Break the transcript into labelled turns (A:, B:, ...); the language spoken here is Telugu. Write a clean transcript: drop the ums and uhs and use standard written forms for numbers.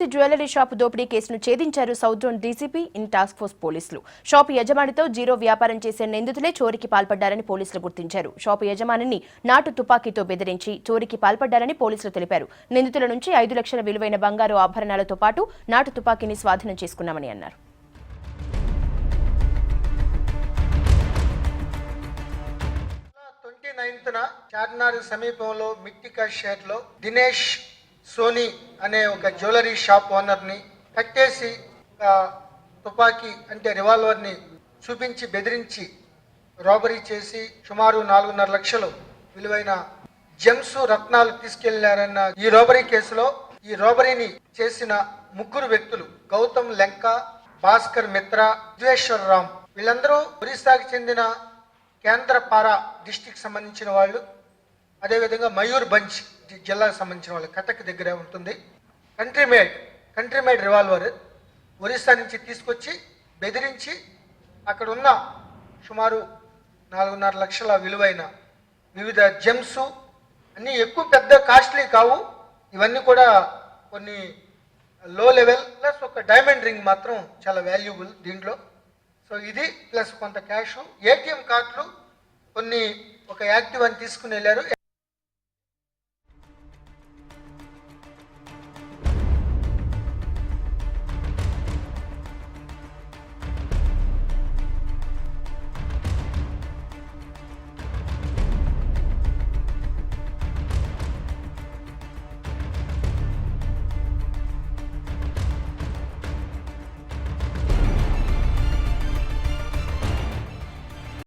A: జ్యువెలరీ షాప్ దోపిడీ కేసును ఛేదించారు south zone DCP and task force పోలీసులు. షాపు యజమానితో జీరో వ్యాపారం చేసే నిందితులే చోరీకి పాల్పడ్డారని పోలీసులు గుర్తించారు. షాపు యజమానిని నాటు తుపాకీతో బెదిరించి చోరీకి పాల్పడ్డారని పోలీసులు తెలిపారు. నిందితుల నుంచి 5 లక్షల విలువైన బంగారు ఆభరణాలతో పాటు నాటు తుపాకీని స్వాధీనం చేసుకున్నామని అన్నారు.
B: చార్మినార్ సమీపంలో మిట్టికా షేర్లో దినేష్ సోనీ అనే ఒక జ్యువెలరీ షాప్ ఓనర్ని కట్టేసి తుపాకీ అంటే రివాల్వర్ని చూపించి బెదిరించి రాబరీ చేసి సుమారు 4.5 లక్షలు విలువైన జెమ్స్ రత్నాలు తీసుకెళ్లారన్న ఈ రాబరీ కేసులో ఈ రాబరీని చేసిన 3 వ్యక్తులు గౌతమ్ లెంక, భాస్కర్ మిత్ర, విద్వేశ్వరరామ్ వీళ్ళందరూ ఒరిస్సాకి చెందిన కేంద్రపారా డిస్టిక్ సంబంధించిన వాళ్ళు. అదేవిధంగా మయూర్ బంచ్ జిల్లాకు సంబంధించిన వాళ్ళు, కటక్ దగ్గర ఉంటుంది. కంట్రీ మేడ్ రివాల్వర్ ఒరిస్సా నుంచి తీసుకొచ్చి బెదిరించి అక్కడ ఉన్న సుమారు 4.5 లక్షల విలువైన వివిధ జెమ్స్ అన్నీ ఎక్కువ పెద్ద కాస్ట్లీ కావు, ఇవన్నీ కూడా కొన్ని లో లెవెల్ ప్లస్ ఒక డైమండ్ రింగ్ మాత్రం చాలా వాల్యుబుల్ దీంట్లో. సో ఇది ప్లస్ కొంత క్యాష్, ఏటీఎం కార్డులు కొన్ని ఒక యాక్టివ్ అని తీసుకుని వెళ్ళారు.